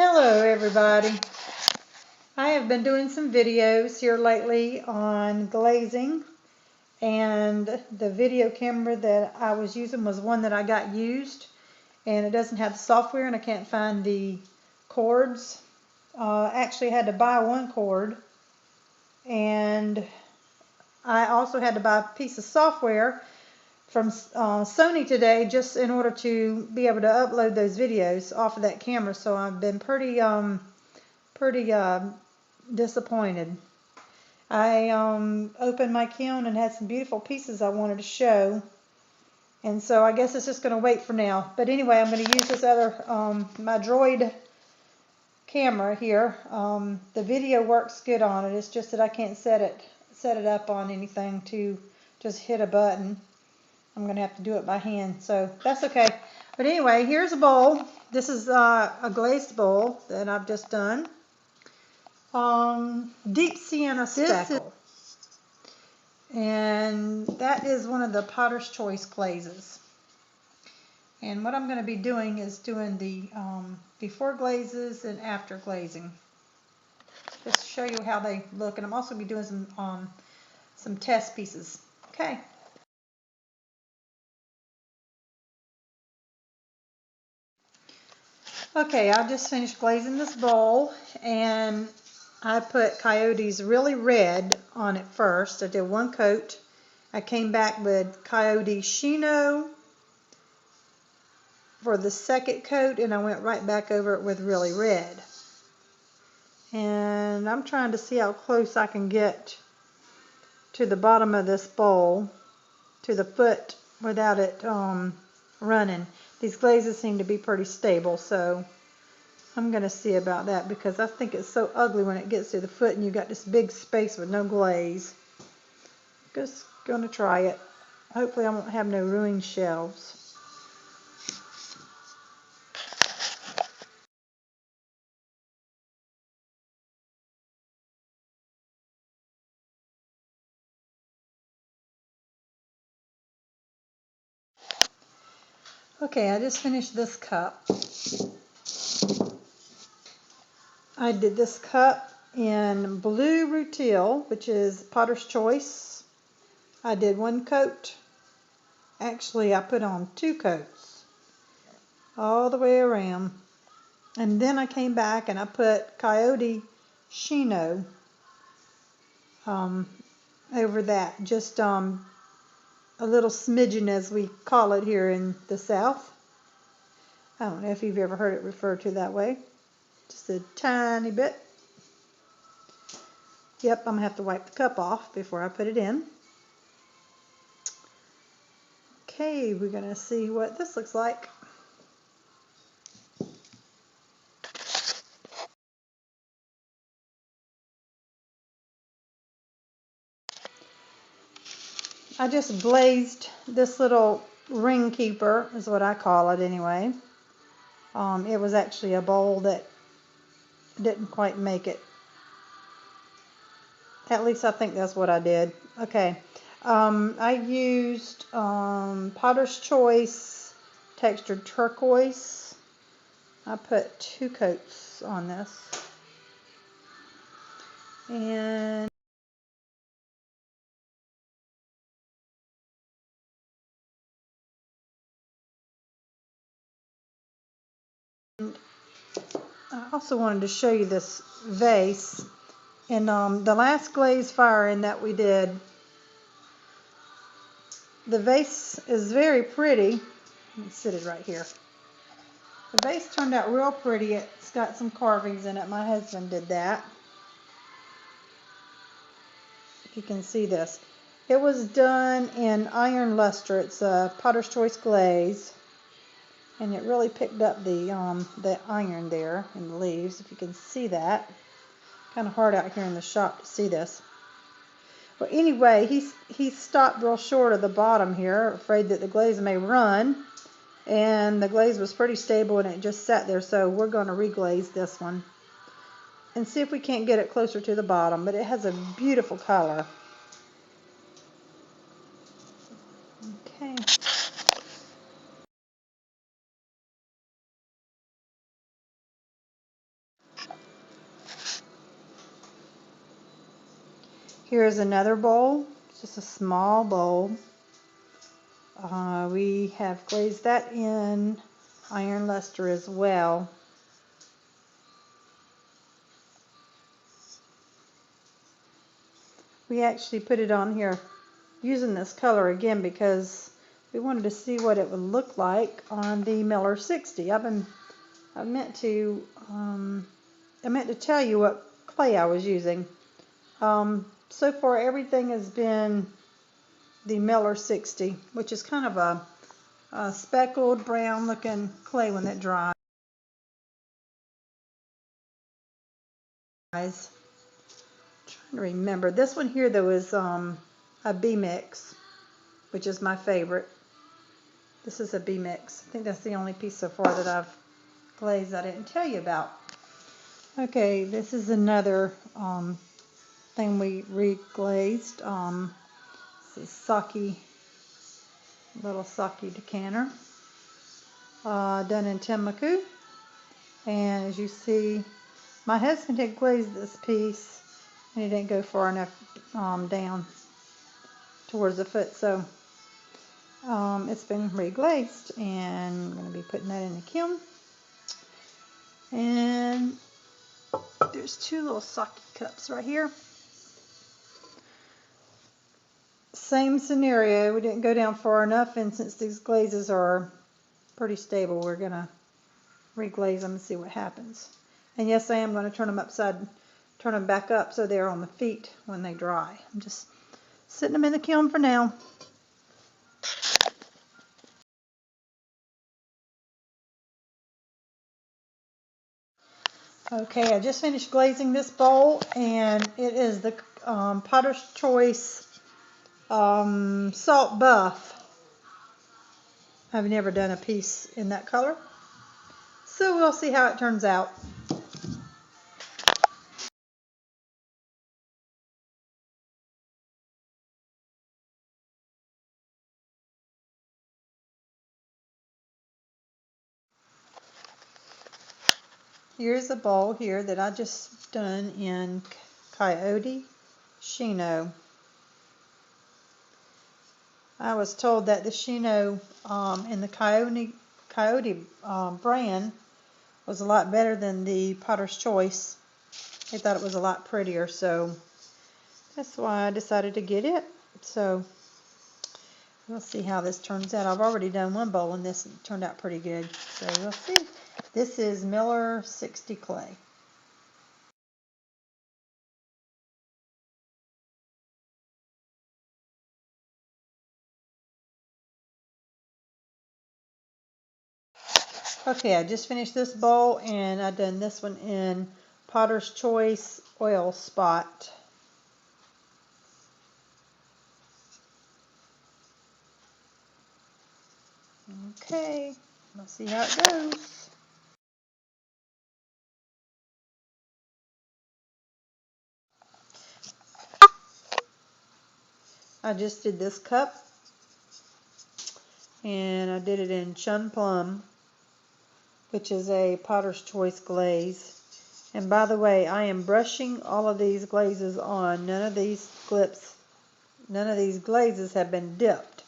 Hello everybody. I have been doing some videos here lately on glazing, and the video camera that I was using was one that I got used, and it doesn't have the software and I can't find the cords. Actually had to buy one cord, and I also had to buy a piece of software from Sony today just in order to be able to upload those videos off of that camera. So I've been pretty disappointed. I opened my kiln and had some beautiful pieces I wanted to show, and so I guess it's just going to wait for now. But anyway, I'm going to use this other my Droid camera here. The video works good on it. It's just that I can't set it up on anything to just hit a button. I'm going to have to do it by hand, so that's okay. But anyway, here's a bowl. This is a glazed bowl that I've just done. Deep sienna speckle, and that is one of the Potter's Choice glazes. And what I'm going to be doing is doing the before glazes and after glazing, just to show you how they look. And I'm also going to be doing some test pieces. Okay. Okay, I just finished glazing this bowl, and I put Coyote's really red on it first. I did one coat. I came back with Coyote Shino for the second coat, and I went right back over it with really red. And I'm trying to see how close I can get to the bottom of this bowl, to the foot, without it running. These glazes seem to be pretty stable, so I'm going to see about that, because I think it's so ugly when it gets to the foot and you got this big space with no glaze. Just going to try it. Hopefully I won't have no ruined shelves. Okay, I just finished this cup. I did this cup in blue Rutil, which is Potter's Choice. I did one coat. Actually, I put on two coats all the way around. And then I came back and I put Coyote Shino over that. Just a little smidgen, as we call it here in the South. I don't know if you've ever heard it referred to that way. Just a tiny bit. Yep, I'm going to have to wipe the cup off before I put it in. Okay, we're going to see what this looks like. I just glazed this little ring keeper, is what I call it anyway. It was actually a bowl that didn't quite make it. At least I think that's what I did. Okay. I used Potter's Choice textured turquoise. I put two coats on this. And I also wanted to show you this vase. In the last glaze firing that we did, the vase is very pretty. Let me sit it right here. The vase turned out real pretty. It's got some carvings in it. My husband did that. If you can see this. It was done in iron luster. It's a Potter's Choice glaze. And it really picked up the iron there in the leaves, if you can see that. Kind of hard out here in the shop to see this. Well, anyway, he stopped real short of the bottom here, afraid that the glaze may run. And the glaze was pretty stable and it just sat there, so we're going to reglaze this one and see if we can't get it closer to the bottom. But it has a beautiful color. Okay. Here's another bowl, just a small bowl. We have glazed that in iron luster as well. We actually put it on here using this color again because we wanted to see what it would look like on the Miller 60. I meant to tell you what clay I was using. So far everything has been the Miller 60, which is kind of a speckled brown looking clay when it dries. I'm trying to remember. This one here though is a B mix, which is my favorite. This is a B mix. I think that's the only piece so far that I've glazed I didn't tell you about. Okay, this is another thing we reglazed. This is sake, little sake decanter, done in Timaku. And as you see, my husband had glazed this piece and he didn't go far enough down towards the foot, so it's been reglazed, and I'm going to be putting that in the kiln. And there's two little sake cups right here. Same scenario, we didn't go down far enough, and since these glazes are pretty stable, we're going to reglaze them and see what happens. And yes, I am going to turn them back up so they're on the feet when they dry. I'm just sitting them in the kiln for now. Okay, I just finished glazing this bowl, and it is the Potter's Choice Salt Buff. I've never done a piece in that color, so we'll see how it turns out. Here's a bowl here that I just done in Coyote Shino. I was told that the Shino in the Coyote brand was a lot better than the Potter's Choice. They thought it was a lot prettier, so that's why I decided to get it. So we'll see how this turns out. I've already done one bowl and this turned out pretty good, so we'll see. This is Miller 60 clay. Okay, I just finished this bowl, and I done this one in Potter's Choice Oil Spot. Okay, let's see how it goes. I just did this cup, and I did it in Plum, which is a Potter's Choice glaze. And by the way, I am brushing all of these glazes on. None of these glazes have been dipped.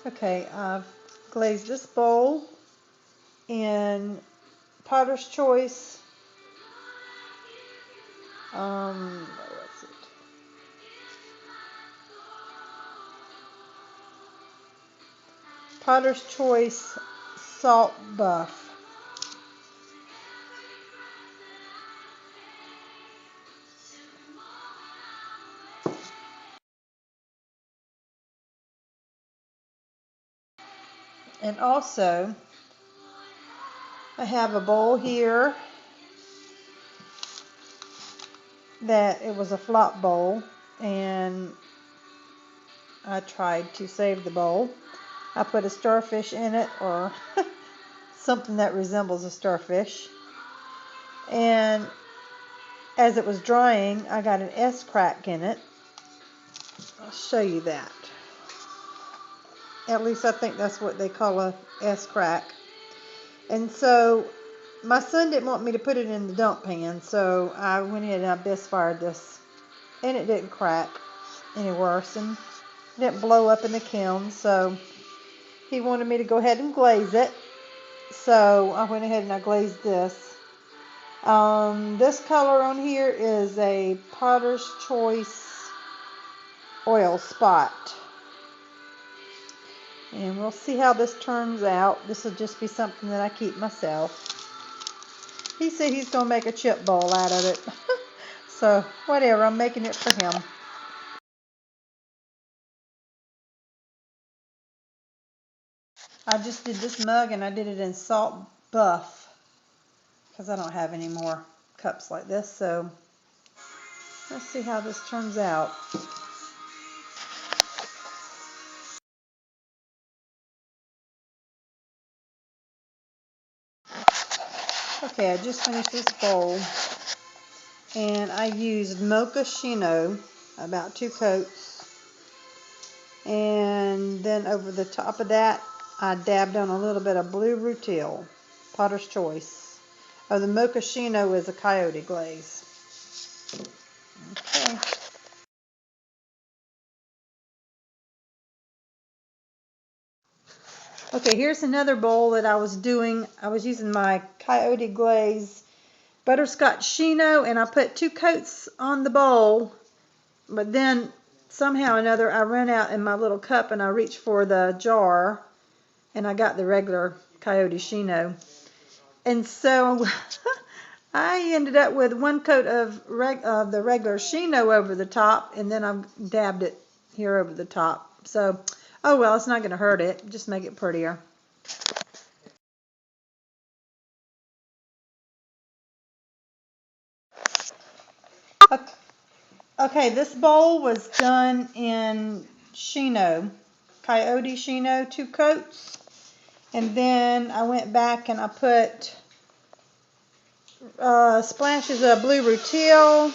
Okay, I've glazed this bowl in Potter's Choice. What's it? Potter's Choice Salt Buff. And also, I have a bowl here that it was a flop bowl, and I tried to save the bowl. I put a starfish in it, or something that resembles a starfish. And as it was drying, I got an S crack in it. I'll show you that. At least I think that's what they call a S crack. And so my son didn't want me to put it in the dump pan, so I went ahead and I best fired this. And it didn't crack any worse, and it didn't blow up in the kiln. So he wanted me to go ahead and glaze it. So I went ahead and I glazed this. This color on here is a Potter's Choice oil spot. And we'll see how this turns out. This will just be something that I keep myself. He said he's going to make a chip bowl out of it. So whatever, I'm making it for him. I just did this mug and I did it in salt buff because I don't have any more cups like this. So let's see how this turns out. Okay, I just finished this bowl and I used mocha shino, about 2 coats, and then over the top of that I dabbed on a little bit of blue Rutil, Potter's Choice. Oh, the mocha shino is a Coyote Glaze. Okay. Okay, here's another bowl that I was doing. I was using my Coyote Glaze butterscotch shino, and I put 2 coats on the bowl, but then somehow or another I ran out in my little cup and I reached for the jar and I got the regular Coyote shino. And so I ended up with 1 coat of the regular shino over the top, and then I dabbed it here over the top. So, oh well, it's not going to hurt it. Just make it prettier. Okay, this bowl was done in shino, Coyote shino, 2 coats. And then I went back and I put splashes of blue Rutil.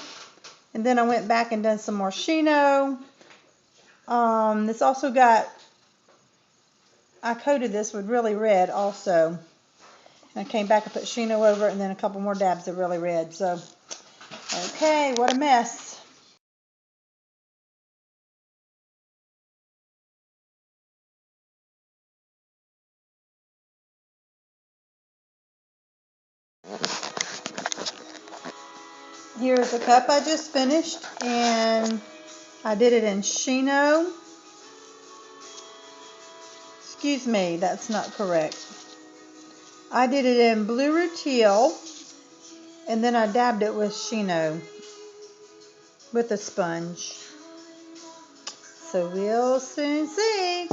And then I went back and done some more shino. This also got, I coated this with really red also. And I came back and put shino over it and then a couple more dabs of really red. So, okay, what a mess. Here's the cup I just finished, and I did it in shino. Excuse me, that's not correct. I did it in blue Rutil, and then I dabbed it with shino with a sponge. So we'll soon see.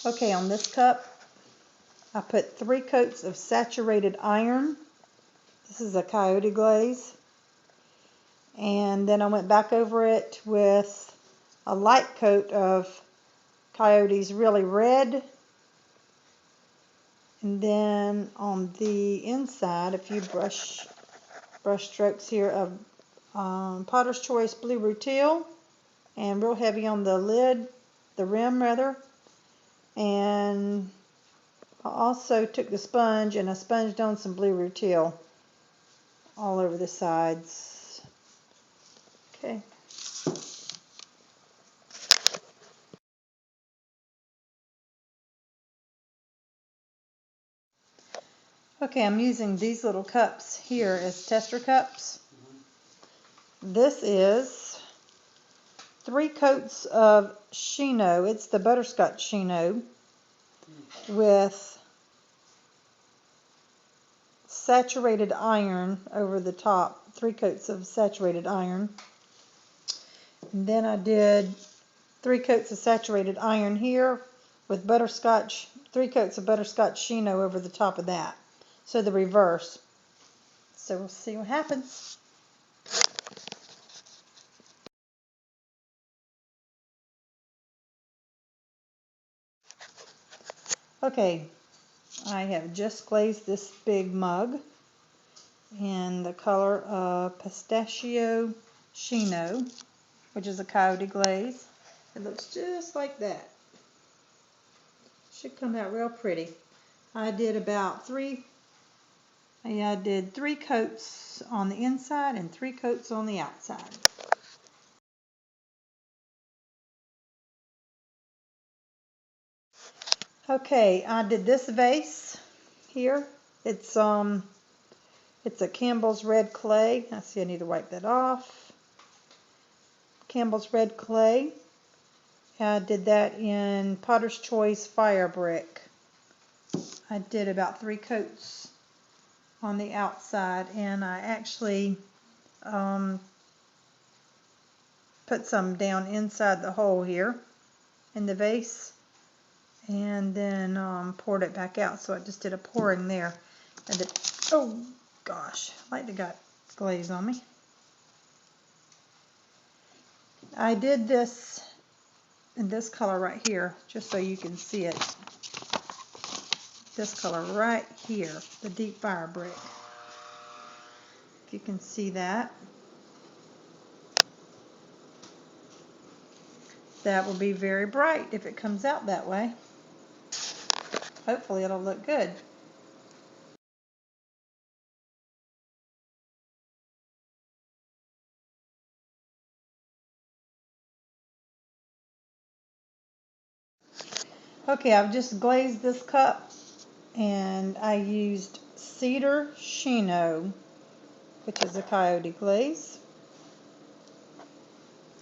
Okay, on this cup, I put 3 coats of saturated iron. This is a Coyote Glaze. And then I went back over it with a light coat of Coyote's Really Red. And then on the inside, a few brush strokes here of Potter's Choice Blue Rutil, and real heavy on the lid, the rim rather. And I also took the sponge and I sponged on some blue Rutil all over the sides. Okay. Okay, I'm using these little cups here as tester cups. This is 3 coats of shino. It's the butterscotch shino with saturated iron over the top. 3 coats of saturated iron. And then I did 3 coats of saturated iron here with butterscotch, 3 coats of butterscotch shino over the top of that. So the reverse. So we'll see what happens. Okay, I have just glazed this big mug in the color of Pistachio Shino which is a Coyote Glaze. It looks just like that. Should come out real pretty. I did three coats on the inside and 3 coats on the outside. Okay, I did this vase here. It's a Campbell's red clay. I see I need to wipe that off. Campbell's red clay. I did that in Potter's Choice fire brick. I did about 3 coats on the outside, and I actually put some down inside the hole here in the vase, and then poured it back out. So I just did a pouring there. And oh gosh, like it got glaze on me. I did this in this color right here, just so you can see it. This color right here, the deep fire brick. If you can see that. That will be very bright if it comes out that way. Hopefully it'll look good. Okay, I've just glazed this cup, and I used cedar shino, which is a Coyote Glaze.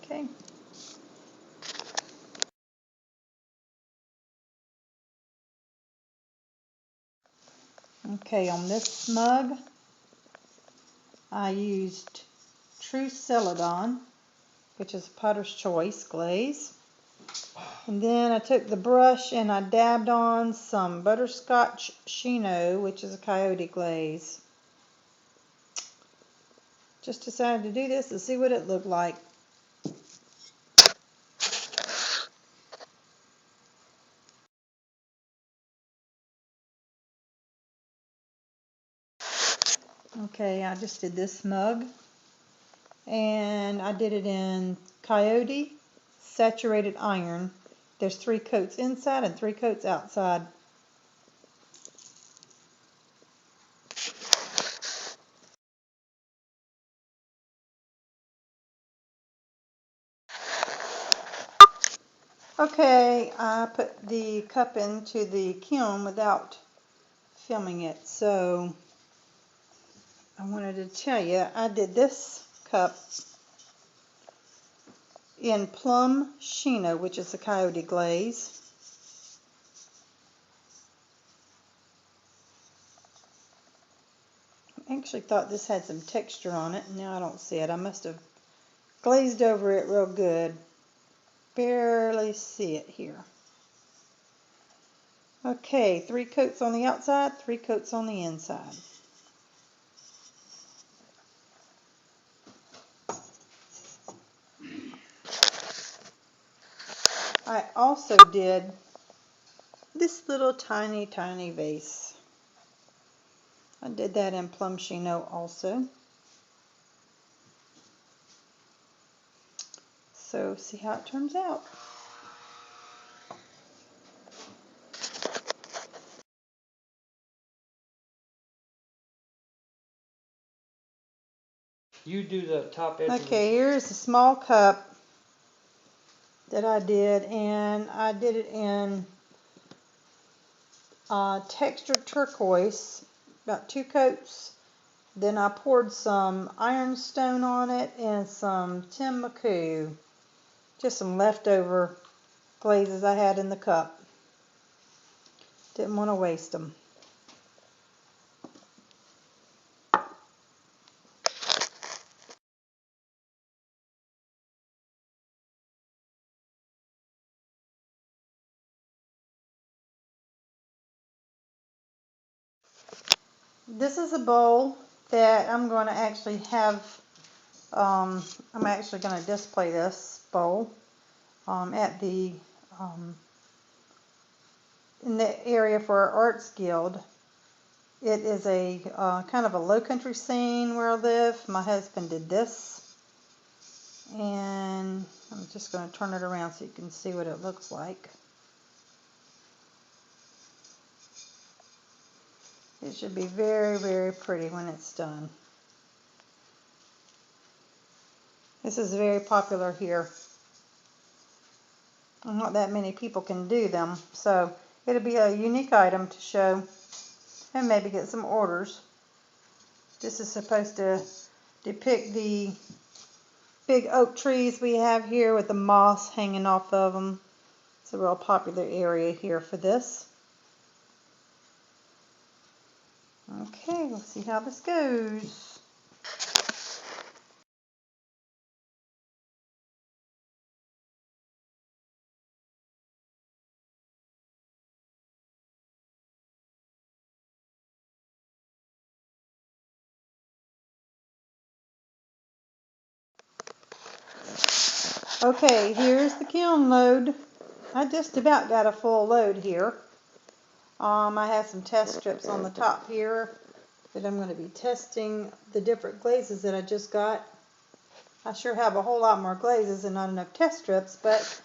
Okay. Okay, on this mug, I used True Celadon, which is a Potter's Choice glaze. And then I took the brush and I dabbed on some butterscotch shino, which is a Coyote Glaze. Just decided to do this to see what it looked like. Okay, I just did this mug, and I did it in Coyote Saturated Iron. There's 3 coats inside and 3 coats outside. Okay, I put the cup into the kiln without filming it, so I wanted to tell you I did this cup in Plum Shino, which is a Coyote Glaze. I actually thought this had some texture on it, and now I don't see it. I must have glazed over it real good. Barely see it here. Okay, 3 coats on the outside, 3 coats on the inside. I also did this little tiny vase. I did that in Plum Shino also. So see how it turns out. You do the top edge. Okay, here's a small cup that I did, and I did it in textured turquoise, about 2 coats. Then I poured some ironstone on it and some Timbuktu, just some leftover glazes I had in the cup. Didn't want to waste them. This is a bowl that I'm going to actually have, I'm actually going to display this bowl at the, in the area for our Arts Guild. It is a kind of a low country scene where I live. My husband did this. And I'm just going to turn it around so you can see what it looks like. It should be very, very pretty when it's done. This is very popular here. Not that many people can do them, so it'll be a unique item to show and maybe get some orders. This is supposed to depict the big oak trees we have here with the moss hanging off of them. It's a real popular area here for this. Okay, let's see how this goes. Okay, here's the kiln load. I just about got a full load here. I have some test strips on the top here that I'm going to be testing the different glazes that I just got. I sure have a whole lot more glazes and not enough test strips, but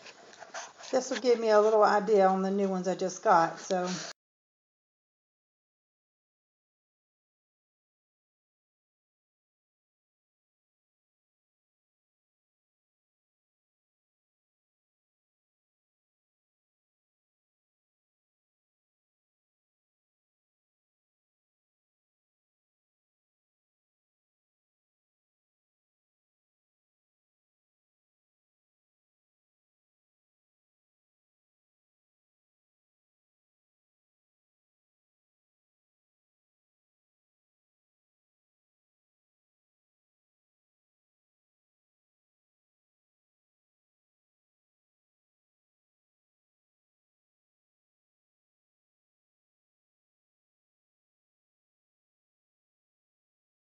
this will give me a little idea on the new ones I just got. So